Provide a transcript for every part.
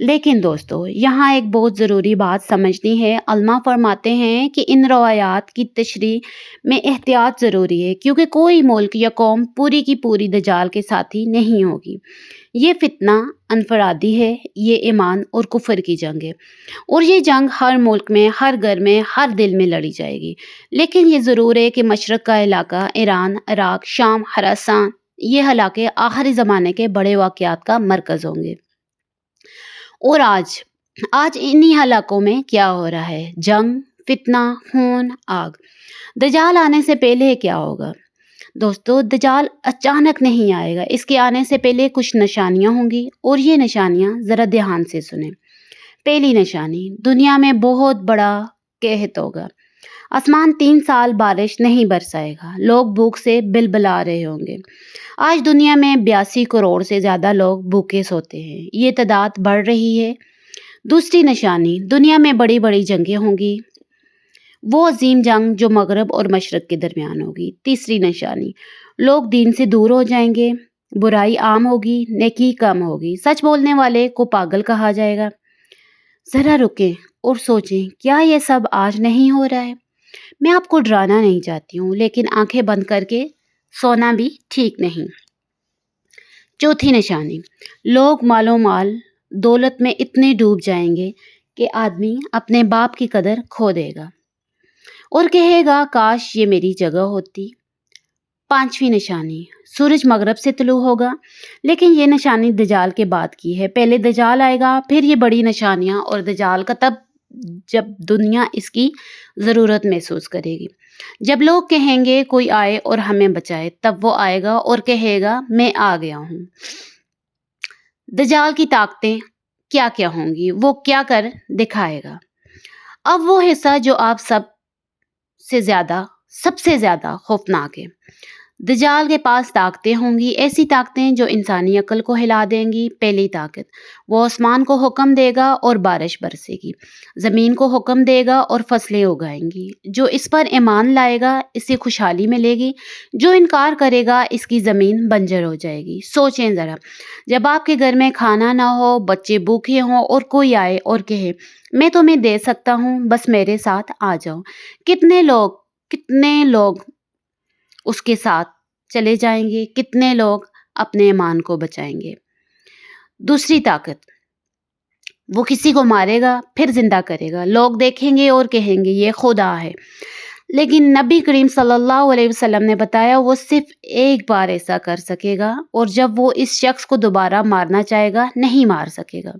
لیکن دوستو یہاں ایک بہت ضروری بات سمجھنی ہے۔ علماء فرماتے ہیں کہ ان روایات کی تشریح میں احتیاط ضروری ہے، کیونکہ کوئی ملک یا قوم پوری کی پوری دجال کے ساتھی نہیں ہوگی۔ یہ فتنہ انفرادی ہے، یہ ایمان اور کفر کی جنگ ہے، اور یہ جنگ ہر ملک میں، ہر گھر میں، ہر دل میں لڑی جائے گی۔ لیکن یہ ضرور ہے کہ مشرق کا علاقہ، ایران، عراق، شام، خراسان، یہ علاقے آخری زمانے کے بڑے واقعات کا مرکز ہوں گے۔ اور آج انہی علاقوں میں کیا ہو رہا ہے؟ جنگ، فتنہ، خون، آگ۔ دجال آنے سے پہلے کیا ہوگا؟ دوستو دجال اچانک نہیں آئے گا، اس کے آنے سے پہلے کچھ نشانیاں ہوں گی، اور یہ نشانیاں ذرا دھیان سے سنیں۔ پہلی نشانی، دنیا میں بہت بڑا قحط ہوگا۔ آسمان 3 سال بارش نہیں برسائے گا، لوگ بھوک سے بلبلا رہے ہوں گے۔ آج دنیا میں 82 کروڑ سے زیادہ لوگ بھوکے سوتے ہیں، یہ تعداد بڑھ رہی ہے۔ دوسری نشانی، دنیا میں بڑی بڑی جنگیں ہوں گی، وہ عظیم جنگ جو مغرب اور مشرق کے درمیان ہوگی۔ تیسری نشانی، لوگ دین سے دور ہو جائیں گے، برائی عام ہوگی، نیکی کم ہوگی، سچ بولنے والے کو پاگل کہا جائے گا۔ ذرا رکیں اور سوچیں، کیا یہ سب آج نہیں ہو رہا ہے؟ میں آپ کو ڈرانا نہیں چاہتی ہوں، لیکن آنکھیں بند کر کے سونا بھی ٹھیک نہیں۔ چوتھی نشانی، لوگ مال و دولت میں اتنے ڈوب جائیں گے کہ آدمی اپنے باپ کی قدر کھو دے گا اور کہے گا کاش یہ میری جگہ ہوتی۔ پانچویں نشانی، سورج مغرب سے طلوع ہوگا، لیکن یہ نشانی دجال کے بعد کی ہے۔ پہلے دجال آئے گا، پھر یہ بڑی نشانیاں اور دجال کا تب جب دنیا اس کی ضرورت محسوس کرے گی۔ جب لوگ کہیں گے کوئی آئے اور ہمیں بچائے، تب وہ آئے گا اور کہے گا میں آ گیا ہوں۔ دجال کی طاقتیں کیا کیا ہوں گی، وہ کیا کر دکھائے گا؟ اب وہ حصہ جو آپ سب سے زیادہ خوفناک ہے۔ دجال کے پاس طاقتیں ہوں گی، ایسی طاقتیں جو انسانی عقل کو ہلا دیں گی۔ پہلی طاقت، وہ آسمان کو حکم دے گا اور بارش برسے گی، زمین کو حکم دے گا اور فصلیں اگائیں گی۔ جو اس پر ایمان لائے گا اسے خوشحالی ملے گی، جو انکار کرے گا اس کی زمین بنجر ہو جائے گی۔ سوچیں ذرا، جب آپ کے گھر میں کھانا نہ ہو، بچے بھوکے ہوں اور کوئی آئے اور کہے میں تمہیں دے سکتا ہوں، بس میرے ساتھ آ جاؤ، کتنے لوگ اس کے ساتھ چلے جائیں گے، کتنے لوگ اپنے ایمان کو بچائیں گے؟ دوسری طاقت، وہ کسی کو مارے گا پھر زندہ کرے گا، لوگ دیکھیں گے اور کہیں گے یہ خدا ہے، لیکن نبی کریم صلی اللہ علیہ وسلم نے بتایا وہ صرف ایک بار ایسا کر سکے گا، اور جب وہ اس شخص کو دوبارہ مارنا چاہے گا نہیں مار سکے گا۔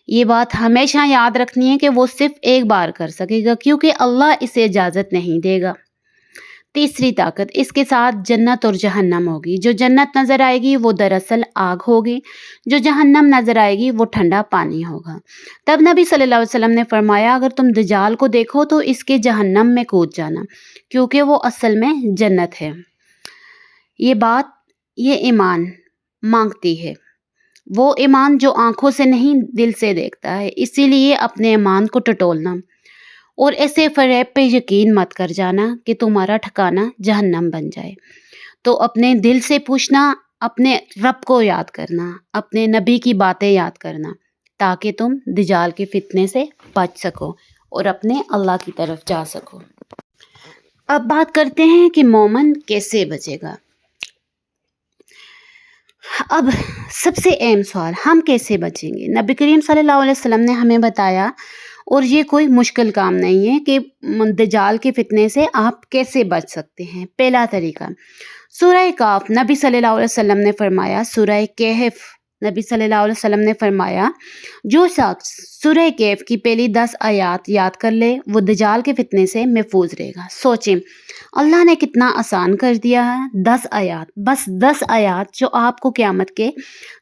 یہ بات ہمیشہ یاد رکھنی ہے کہ وہ صرف ایک بار کر سکے گا، کیونکہ اللہ اسے اجازت نہیں دے گا۔ تیسری طاقت، اس کے ساتھ جنت اور جہنم ہوگی۔ جو جنت نظر آئے گی وہ دراصل آگ ہوگی، جو جہنم نظر آئے گی وہ ٹھنڈا پانی ہوگا۔ تب نبی صلی اللہ علیہ وسلم نے فرمایا اگر تم دجال کو دیکھو تو اس کے جہنم میں کود جانا، کیونکہ وہ اصل میں جنت ہے۔ یہ ایمان مانگتی ہے، وہ ایمان جو آنکھوں سے نہیں دل سے دیکھتا ہے۔ اسی لیے اپنے ایمان کو ٹٹولنا اور ایسے فریب پہ یقین مت کر جانا کہ تمہارا ٹھکانہ جہنم بن جائے۔ تو اپنے دل سے پوچھنا، اپنے رب کو یاد کرنا، اپنے نبی کی باتیں یاد کرنا، تاکہ تم دجال کے فتنے سے بچ سکو اور اپنے اللہ کی طرف جا سکو۔ اب بات کرتے ہیں کہ مومن کیسے بچے گا۔ اب سب سے اہم سوال، ہم کیسے بچیں گے؟ نبی کریم صلی اللہ علیہ وسلم نے ہمیں بتایا، اور یہ کوئی مشکل کام نہیں ہے کہ دجال کے فتنے سے آپ کیسے بچ سکتے ہیں۔ پہلا طریقہ، سورہ کہف، نبی صلی اللہ علیہ وسلم نے فرمایا، سورہ کہف، نبی صلی اللہ علیہ وسلم نے فرمایا جو شخص سورہ کہف کی پہلی 10 آیات یاد کر لے وہ دجال کے فتنے سے محفوظ رہے گا۔ سوچیں اللہ نے کتنا آسان کر دیا ہے، 10 آیات، بس 10 آیات جو آپ کو قیامت کے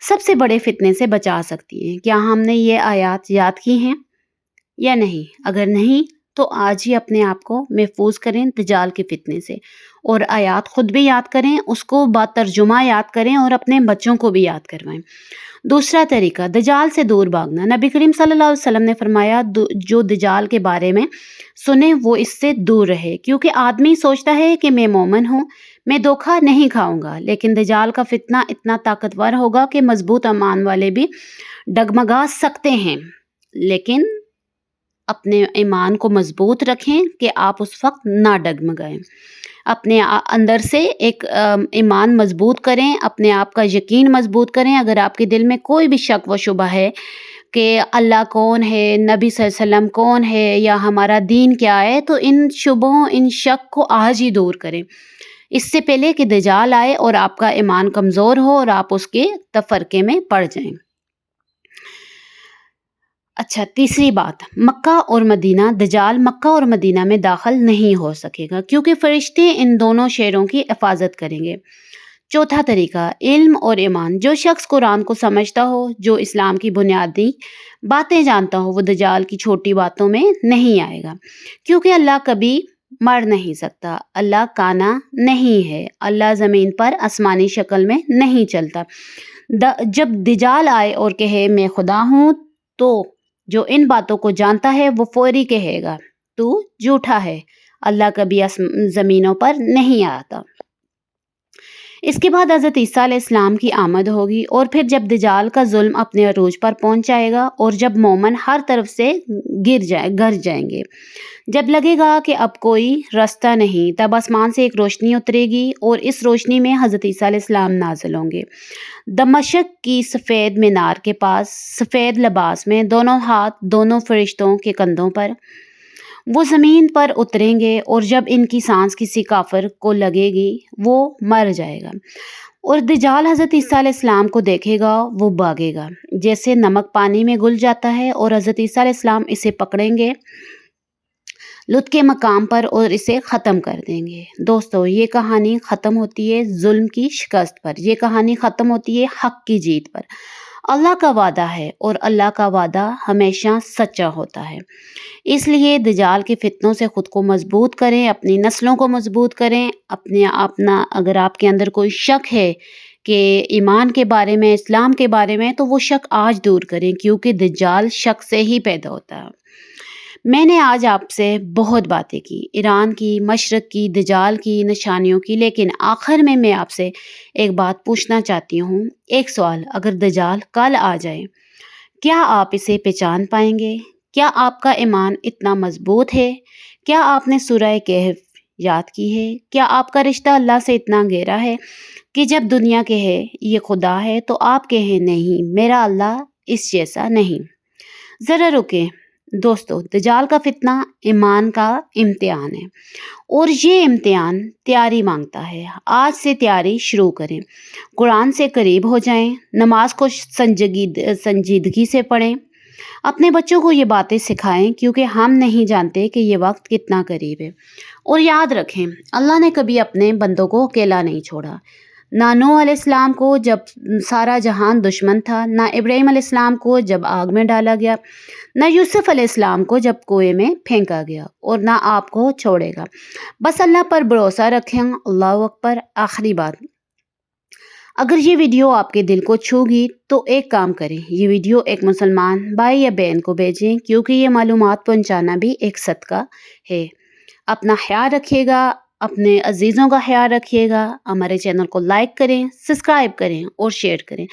سب سے بڑے فتنے سے بچا سکتی ہیں۔ کیا ہم نے یہ آیات یاد کی ہیں یا نہیں؟ اگر نہیں تو آج ہی اپنے آپ کو محفوظ کریں دجال کے فتنے سے، اور آیات خود بھی یاد کریں، اس کو با ترجمہ یاد کریں اور اپنے بچوں کو بھی یاد کروائیں۔ دوسرا طریقہ، دجال سے دور بھاگنا۔ نبی کریم صلی اللہ علیہ وسلم نے فرمایا جو دجال کے بارے میں سنے وہ اس سے دور رہے، کیونکہ آدمی سوچتا ہے کہ میں مومن ہوں، میں دھوکہ نہیں کھاؤں گا، لیکن دجال کا فتنہ اتنا طاقتور ہوگا کہ مضبوط ایمان والے بھی ڈگمگا سکتے ہیں، لیکن اپنے ایمان کو مضبوط رکھیں کہ آپ اس وقت نہ ڈگمگائیں۔ اپنے اندر سے ایک ایمان مضبوط کریں، اپنے آپ کا یقین مضبوط کریں۔ اگر آپ کے دل میں کوئی بھی شک و شبہ ہے کہ اللہ کون ہے، نبی صلی اللہ علیہ وسلم کون ہے، یا ہمارا دین کیا ہے، تو ان شبہوں، ان شک کو آج ہی دور کریں، اس سے پہلے کہ دجال آئے اور آپ کا ایمان کمزور ہو اور آپ اس کے تفرقے میں پڑ جائیں۔ اچھا، تیسری بات، مکہ اور مدینہ۔ دجال مکہ اور مدینہ میں داخل نہیں ہو سکے گا کیونکہ فرشتے ان دونوں شہروں کی حفاظت کریں گے۔ چوتھا طریقہ، علم اور ایمان۔ جو شخص قرآن کو سمجھتا ہو، جو اسلام کی بنیادی باتیں جانتا ہو، وہ دجال کی چھوٹی باتوں میں نہیں آئے گا، کیونکہ اللہ کبھی مر نہیں سکتا، اللہ کانا نہیں ہے، اللہ زمین پر آسمانی شکل میں نہیں چلتا۔ جب دجال آئے اور کہے میں خدا ہوں، تو جو ان باتوں کو جانتا ہے وہ فوری کہے گا تو جھوٹا ہے، اللہ کبھی زمینوں پر نہیں آتا۔ اس کے بعد حضرت عیسیٰ علیہ السلام کی آمد ہوگی، اور پھر جب دجال کا ظلم اپنے عروج پر پہنچ جائے گا اور جب مومن ہر طرف سے گر جائیں گے، جب لگے گا کہ اب کوئی رستہ نہیں، تب آسمان سے ایک روشنی اترے گی اور اس روشنی میں حضرت عیسیٰ علیہ السلام نازل ہوں گے، دمشق کی سفید مینار کے پاس، سفید لباس میں، دونوں ہاتھ دونوں فرشتوں کے کندھوں پر۔ وہ زمین پر اتریں گے، اور جب ان کی سانس کسی کافر کو لگے گی وہ مر جائے گا، اور دجال حضرت عیسیٰ علیہ السلام کو دیکھے گا، وہ بھاگے گا جیسے نمک پانی میں گل جاتا ہے، اور حضرت عیسیٰ علیہ السلام اسے پکڑیں گے لط کے مقام پر اور اسے ختم کر دیں گے۔ دوستو، یہ کہانی ختم ہوتی ہے ظلم کی شکست پر، یہ کہانی ختم ہوتی ہے حق کی جیت پر۔ اللہ کا وعدہ ہے اور اللہ کا وعدہ ہمیشہ سچا ہوتا ہے، اس لیے دجال کے فتنوں سے خود کو مضبوط کریں، اپنی نسلوں کو مضبوط کریں۔ اگر آپ کے اندر کوئی شک ہے کہ ایمان کے بارے میں، اسلام کے بارے میں، تو وہ شک آج دور کریں، کیونکہ دجال شک سے ہی پیدا ہوتا ہے۔ میں نے آج آپ سے بہت باتیں کی، ایران کی، مشرق کی، دجال کی، نشانیوں کی، لیکن آخر میں آپ سے ایک بات پوچھنا چاہتی ہوں، ایک سوال، اگر دجال کل آ جائے، کیا آپ اسے پہچان پائیں گے؟ کیا آپ کا ایمان اتنا مضبوط ہے؟ کیا آپ نے سورہ کہف یاد کی ہے؟ کیا آپ کا رشتہ اللہ سے اتنا گہرا ہے کہ جب دنیا کہے یہ خدا ہے تو آپ کہیں نہیں، میرا اللہ اس جیسا نہیں؟ ذرا رکیں دوستو، دجال کا فتنہ ایمان کا امتحان ہے، اور یہ امتحان تیاری مانگتا ہے۔ آج سے تیاری شروع کریں، قرآن سے قریب ہو جائیں، نماز کو سنجیدگی سے پڑھیں، اپنے بچوں کو یہ باتیں سکھائیں، کیونکہ ہم نہیں جانتے کہ یہ وقت کتنا قریب ہے۔ اور یاد رکھیں، اللہ نے کبھی اپنے بندوں کو اکیلا نہیں چھوڑا، نہ نوح علیہ السلام کو جب سارا جہان دشمن تھا، نہ ابراہیم علیہ السلام کو جب آگ میں ڈالا گیا، نہ یوسف علیہ السلام کو جب کنویں میں پھینکا گیا، اور نہ آپ کو چھوڑے گا۔ بس اللہ پر بھروسہ رکھیں۔ اللہ اکبر۔ آخری بات، اگر یہ ویڈیو آپ کے دل کو چھو گی تو ایک کام کریں، یہ ویڈیو ایک مسلمان بھائی یا بہن کو بھیجیں، کیونکہ یہ معلومات پہنچانا بھی ایک صدقہ ہے۔ اپنا خیال رکھیے گا، اپنے عزیزوں کا خیال رکھیے گا، ہمارے چینل کو لائک کریں، سبسکرائب کریں اور شیئر کریں،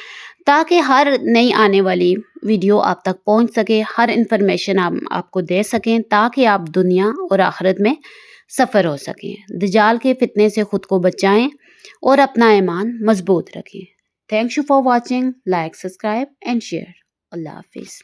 تاکہ ہر نئی آنے والی ویڈیو آپ تک پہنچ سکے، ہر انفارمیشن آپ کو دے سکیں، تاکہ آپ دنیا اور آخرت میں سفر ہو سکیں۔ دجال کے فتنے سے خود کو بچائیں اور اپنا ایمان مضبوط رکھیں۔ Thank you for watching, like, subscribe and share. اللہ حافظ۔